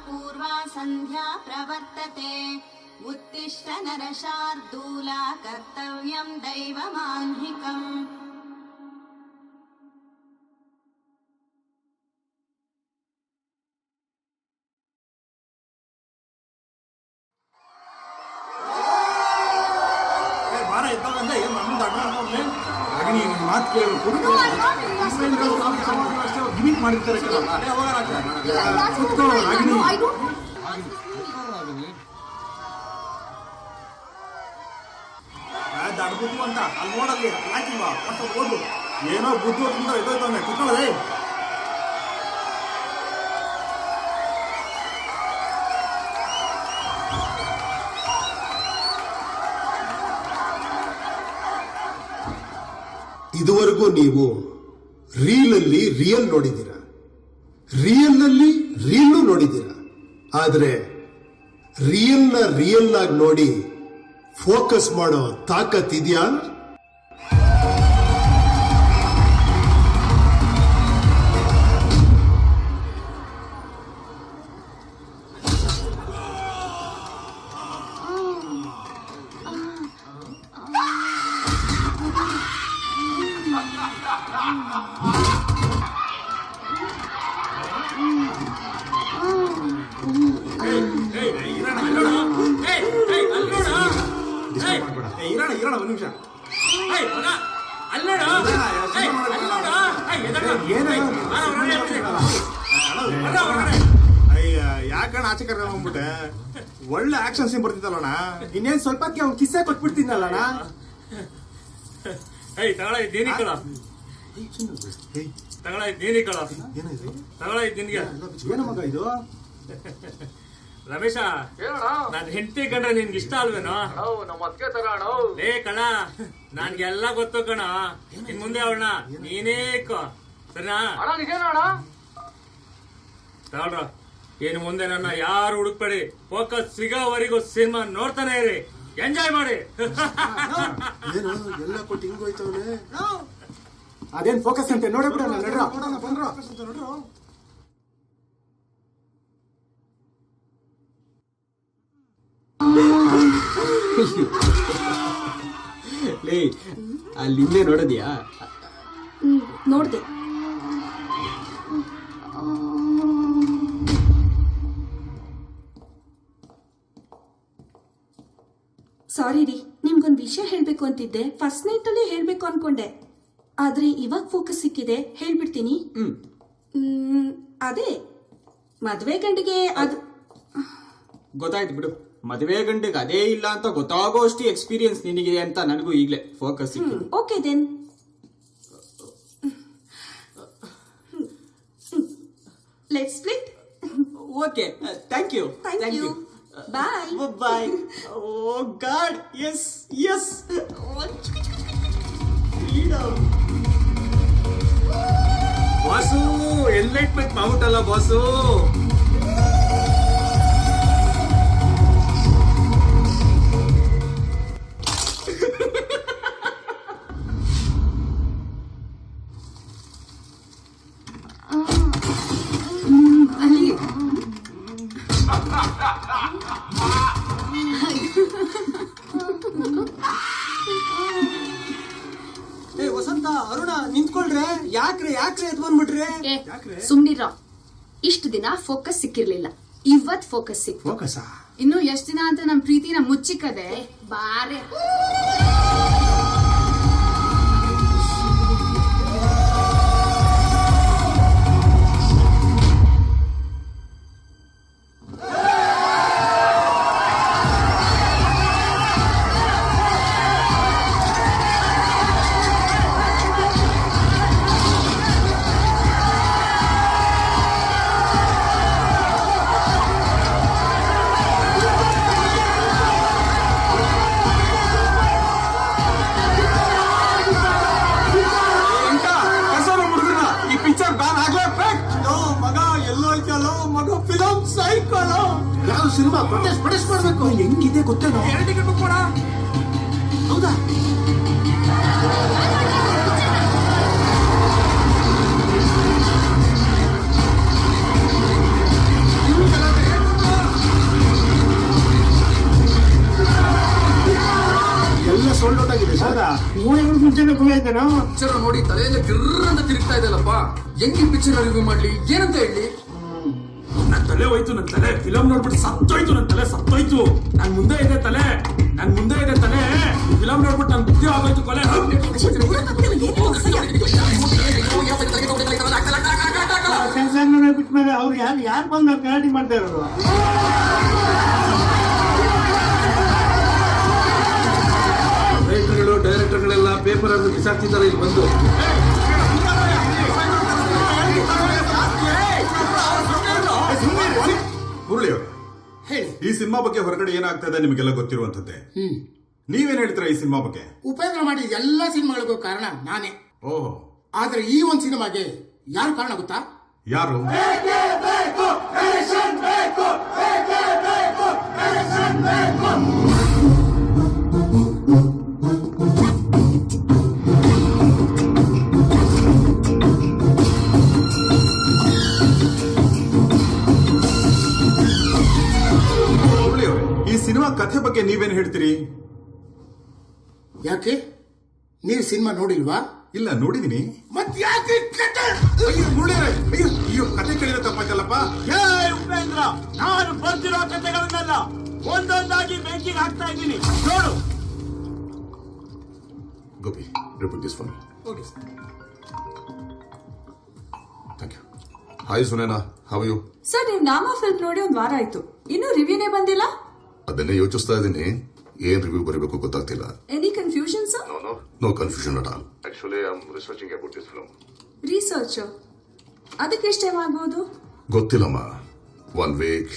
पूर्वा सन्ध्या प्रवर्तते उत्तिष्ठ नरशार्दूला कर्तव्यं दैवमाह्निकम्। ಮಾತು ಕೇಳಿ ಗಿಮಿಕ್ ಮಾಡಿರ್ತಾರೆ ದಡ್ಬುದ್ದು ಅಂತ ಅಲ್ಲಿ ನೋಡಲ್ಲಿ ಹಾಕಿಲ್ವಾ ಓದು ಏನೋ ಬುದ್ಧಿ ಹೊತ್ಕೊಂಡ್ರೆ ಇದೋಯ್ತವನ್ನೇ ಕುತ್ಕೊಳ್ಳೋದೇ. ಇದುವರೆಗೂ ನೀವು ರೀಲಲ್ಲಿ ರಿಯಲ್ ನೋಡಿದ್ದೀರಾ, ರಿಯಲ್ನಲ್ಲಿ ರೀಲು ನೋಡಿದ್ದೀರಾ. ಆದರೆ ರಿಯಲ್ ಆಗಿ ನೋಡಿ ಫೋಕಸ್ ಮಾಡೋ ತಾಕತ್ ಇದೆಯಾ? ಇರೋಣ ಒಂದು ನಿಮಿಷ. ಯಾಕಣ್ಣ ಆಚೆ ಕರ್ಕೊಂಡು ಹೋಗ್ಬಿಟ್ಟೆ? ಒಳ್ಳೆ ಆಕ್ಷನ್ ಸೀನ್ ಬರ್ತಿತ್ತಲ್ಲಣ್ಣ. ಇನ್ನೇನ್ ಸ್ವಲ್ಪಕ್ಕೆ ಅವ್ನು ಕಿಸ್ಸೆ ಕೊಟ್ಬಿಡ್ತೀನಲ್ಲಣ್ಣ. ತಗೊಳ ಇದ್ದೇನಿಕ್ಕಳ ತಗೊಳ ಇದ್ದೇನಿಕ್ಕಳ ತಗೊಳ ಇದ್ದೀನಿಗೆ ಏನು ಮಗ ಇದು? ರಮೇಶ, ನಾನ್ ಹೆಂಡತಿ ಕಂಡ್ರೆ ನಿನ್ಗೆ ಇಷ್ಟ ಅಲ್ವೇನೋ? ಲೇ ಕಣ, ನನ್ಗೆಲ್ಲ ಗೊತ್ತು ಕಣ. ಇನ್ ಮುಂದೆ ಅವಳನ್ನ ನೀನೇ ಸರಿನಾ? ತಗೊಳ್ರ, ಇನ್ ಮುಂದೆ ನನ್ನ ಯಾರು ಹುಡುಕ್ಬೇಡಿ. ಫೋಕಸ್ ಸಿಗೋವರೆಗೂ ಸಿನಿಮಾ ನೋಡ್ತಾನೆ ಇರಿ, ಎಂಜಾಯ್ ಮಾಡಿ. ಎಲ್ಲ ಕೊಟ್ಟು ಹಿಂಗೋಯ್ತವನೆ. ಅದೇನ್ ಫೋಕಸ್ ಅಂತೆ ನೋಡೋಣ. ಲೇ, ಅಲ್ಲಿಂದೆ ನೋಡೋದ್ಯಾ? ನೋಡ್ದೆ. ಸಾರಿ ರೀ, ನಿಮ್ಗೊಂದು ವಿಷಯ ಹೇಳ್ಬೇಕು ಅಂತಿದ್ದೆ. ಫಸ್ಟ್ ನೈಟ್ ಅಲ್ಲೇ ಹೇಳ್ಬೇಕು ಅನ್ಕೊಂಡೆ, ಆದ್ರೆ ಇವಾಗ ಫೋಕಸ್ ಸಿಕ್ಕಿದೆ, ಹೇಳ್ಬಿಡ್ತೀನಿ. ಅದೇ ಮದ್ವೆ ಗಂಡಿಗೆ ಅದು ಗೊತ್ತಾಯ್ತು ಬಿಡು. ಮದುವೆ ಗಂಡಿಗೆ ಅದೇ ಇಲ್ಲ ಅಂತ ಗೊತ್ತಾಗೋ ಅಷ್ಟು ಎಕ್ಸ್ಪೀರಿಯನ್ಸ್ ನಿನಗಿದೆ ಅಂತ ನನಗೂ ಈಗಲೇ ಫೋಕಸ್ ಸಿಕ್ಕಿದೆ. Okay then. Let's split. Okay, thank you. Thank you. Bye bye. Oh god, yes yes, freedom. Boss, enlightenment ಮಾಡ್ಬಿಟ್ಟಲ್ಲ ಬಾಸು. ವಸಂತ, ಅರುಣ, ನಿಂತ್ಕೊಳ್ರೆ. ಯಾಕ್ರೆ ಎದ್ ಬಂದ್ಬಿಟ್ರೆ? ಸುಮ್ನಿರ. ಇಷ್ಟು ದಿನ ಫೋಕಸ್ ಸಿಕ್ಕಿರ್ಲಿಲ್ಲ, ಇವತ್ ಫೋಕಸ್ ಸಿಕ್. ಫೋಕಸ್ ಇನ್ನು ಎಷ್ಟ್ ದಿನ ಅಂತ ನಮ್ ಪ್ರೀತಿನ ಮುಚ್ಚಿಕ್ಕದೆ ಬಾರೆ. ಯಾವ ಸಿನಿಮಾ ಪ್ರೊಟೆಸ್ಟ್ ಮಾಡಬೇಕು? ಹೆಂಗಿದೆ ಗೊತ್ತೇನೋ? 2 ಟಿಕೆಟ್ ಬುಕ್ ಮಾಡ. ಹೌದಾ? ಇವ್ರು ಕಣೋ. ಪಿಕ್ಚರ್ ನೋಡಿ ತಲೆಯೆಲ್ಲ ಗಿರ್ರ ಅಂತ ತಿರುಗ್ತಾ ಇದೆಯಲ್ಲಪ್ಪ. ಹೆಂಗೆ ಪಿಕ್ಚರ್ ರಿವ್ಯೂ ಮಾಡ್ಲಿ, ಏನಂತ ಹೇಳಿ? ನನ್ ತಲೆ ಹೋಯ್ತು, ನನ್ ತಲೆ ಫಿಲಂ ನೋಡ್ಬಿಟ್ಟು ಸತ್ತೋಯ್ತು, ನನ್ ತಲೆ ಸತ್ತೋಯ್ತು. ನನ್ ಮುಂದೆ ಇದೆ ತಲೆ, ಫಿಲಂ ನೋಡ್ಬಿಟ್ಟು ನನ್ ಬುದ್ಧಿ ಆಗೋಯ್ತು ಕೊಲೆ. ಬಿಟ್ಮೇಲೆ ಅವ್ರು ಯಾರು ಬಂದು ಗಲಾಟೆ ಮಾಡ್ತಾ ಇರೋದು? ರೈಟರ್ಗಳು ಡೈರೆಕ್ಟರ್ಗಳೆಲ್ಲ ಪೇಪರ್ ಅನ್ನು ಬಿಸಾಕ್ತಿದ್ದಾರೆ ಇಲ್ಲಿ ಬಂದು. ಮುರಳಿ ಅವರು, ಈ ಸಿನಿಮಾ ಬಗ್ಗೆ ಹೊರಗಡೆ ಏನಾಗ್ತಾ ಇದೆ ನಿಮಗೆಲ್ಲ ಗೊತ್ತಿರುವಂತದ್ದೇ. ನೀವೇನ್ ಹೇಳ್ತೀರಾ ಈ ಸಿನಿಮಾ ಬಗ್ಗೆ? ಉಪೇಂದ್ರ ಮಾಡಿ ಎಲ್ಲಾ ಸಿನಿಮಾಗಳಿಗೂ ಕಾರಣ ನಾನೇ. ಓಹ್, ಆದ್ರೆ ಈ ಒಂದು ಸಿನಿಮಾಗೆ ಯಾರು ಕಾರಣ ಗೊತ್ತಾ? ಯಾರು? ಮುರಳಿ ಅವರೇ, ಈ ಸಿನಿಮಾ ಕಥೆ ಬಗ್ಗೆ ನೀವೇನ್ ಹೇಳ್ತೀರಿ? ಯಾಕೆ ನೀವು ಸಿನಿಮಾ ನೋಡಿಲ್ವಾ? ಇಲ್ಲ, ನೋಡಿದೀನಿ. ಮತ್ ಯಾಕೆ ಅಯ್ಯೋ ಮುರಳಿ ಅವರೇ, ಅಯ್ಯೋ ಕಥೆ ಕೇಳಿದ್ರೆ ತಪ್ಪಾಯ್ತಲ್ಲಪ್ಪ. ಉಪೇಂದ್ರ, ನಾನು ಬರ್ತಿರೋ ಕಥೆಗಳನ್ನೆಲ್ಲ ಒಂದೊಂದಾಗಿ ಬೆಂಕಿಗೆ ಹಾಕ್ತಾ ಇದ್ದೀನಿ, ನೋಡು. Gopi, repeat this for me. Okay sir. Thank you. Hi Sunaina, how you? Sir, ನೀವು ನಾಮ ಫಿಲ್ಮ್ ನೋಡಿ 1 ವಾರ ಆಯ್ತು, ಇನ್ನೂ ರಿವ್ಯೂನೇ ಬಂದಿಲ್ಲ. ಅದನ್ನೇ ಯೋಚಿಸ್ತಾ ಇದ್ದೀನಿ, ಏನ್ ರಿವ್ಯೂ ಬರೀಬೇಕು ಗೊತ್ತಾಗ್ತಿಲ್ಲ. Any confusion sir? No confusion at all. Actually, I'm researching about this film. Research ಅದಕ್ಕೆ ಎಷ್ಟು ಟೈಮ್ ಆಗ್ಬೋದು? ಗೊತ್ತಿಲ್ಲಮ್ಮ. 1 week,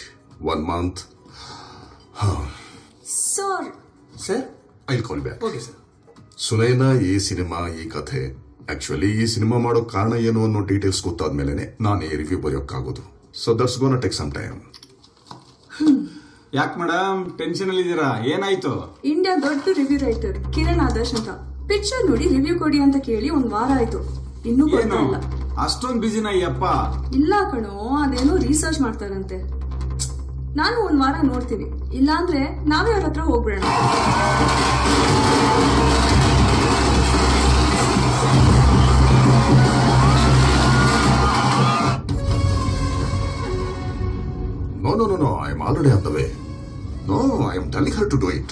1 month. Sir, I'll call you back. Okay sir. Sunaina, ಈ ಸಿನಿಮಾ, ಈ ಕಥೆ, ಆಕ್ಚುಲಿ ಈ ಸಿನಿಮಾ ಮಾಡೋ ಕಾರಣ ಏನು ಅನ್ನೋ ಡೀಟೇಲ್ಸ್ ಗೊತ್ತಾದ್ಮೇಲೆ ನಾನು ಈ ರಿವ್ಯೂ ಬರೆಯೋಕ್ಕಾಗೋದು. So that's gonna take some time. ಯಾಕೆ ಮೇಡಮ್ ಟೆನ್ಷನ್ ಅಲ್ಲಿ ಇದ್ದೀರಾ? ಏನಾಯ್ತು? ಇಂಡಿಯಾ ದೊಡ್ಡ ರಿವ್ಯೂ ರೈಟರ್ ಕಿರಣ್ ಆದರ್ಶ್ ಅಂತ ಪಿಕ್ಚರ್ ನೋಡಿ ರಿವ್ಯೂ ಕೊಡಿ ಅಂತ ಕೇಳಿ 1 ವಾರ ಆಯ್ತು, ಇನ್ನೂ ಕೊಡ್ತಾ ಇಲ್ಲ. ಅಷ್ಟೊಂದು ಬಿಸಿನ ಅಯ್ಯಪ್ಪ? ಇಲ್ಲ ಕಣೋ, ಅದೇನೋ ರಿಸರ್ಚ್ ಮಾಡ್ತಾರಂತೆ. ನಾನು 1 ವಾರ ನೋಡ್ತೀನಿ, ಇಲ್ಲಾಂದ್ರೆ ನಾವೇ ಅವ್ರ ಹತ್ರ ಹೋಗ್ಬಿಡೋಣ. No, I am already on the way. No, I am telling her to do it.